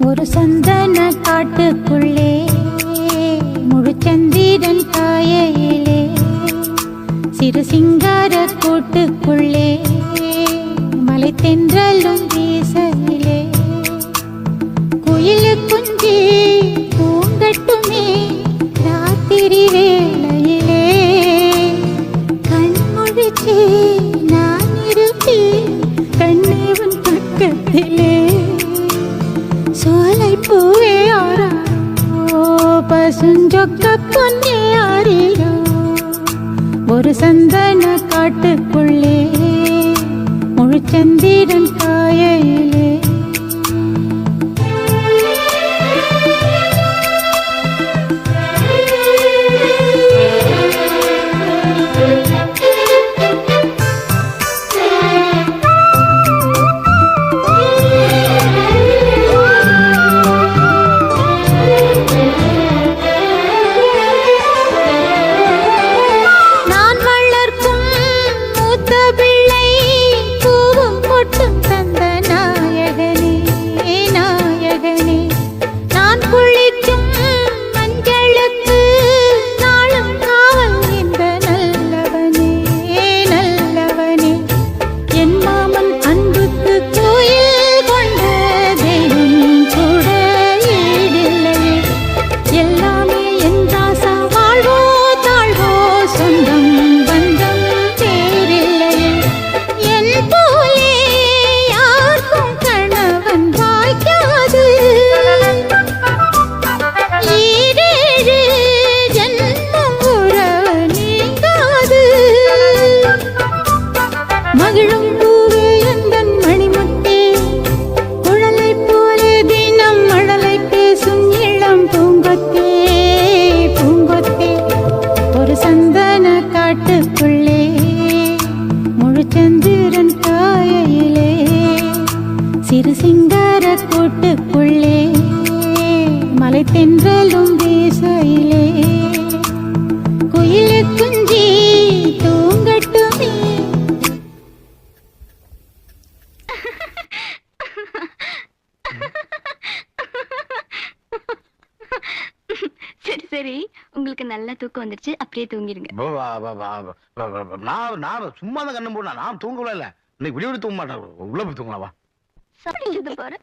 ஒரு சந்தன காட்டுக்குள்ளே முழுச்சந்திரன் காயிலே சிறு சிங்கார கூட்டுக்குள்ளே மலை தென்றலும் வீசலிலே குயிலு குஞ்சி பூங்கட்டுமே ராத்திரி வேளையிலே கண்முழிச்சு நான் இருப்பேன் கண்ணேவன் பக்கத்திலே சோலை பூவே ஆரா பசுஞ்சொக்க பொன்னே ஆறிலோ ஒரு சந்தன காட்டுக்குள்ளே முழுச்சந்திரன் காயிலே மகிழும் பூவே எந்தன் மணிமுத்தே குழலை போலே தினம் மழலை பேசும் இளம் பூங்கொத்தே பூங்கொத்தே ஒரு சந்தன காட்டுக்குள்ளே முழுச்சந்திரன் காயிலே சிறு சிங்கார கூட்டுக்குள்ளே மலை தென்றலும் வீசையிலே குயிலு குஞ்சி தூங்கட்டுமே. சரி சரி, உங்களுக்கு நல்ல தூக்கம் வந்துருச்சு, அப்படியே தூங்கிருங்க. நான் சும்மா தான் கண்ணு போனா நான் தூங்கல இல்ல, இன்னைக்கு விடிய விட தூங்க மாட்டேன், உள்ள போய் தூங்கலாம் வா. சாப்பிட்டு பாரு.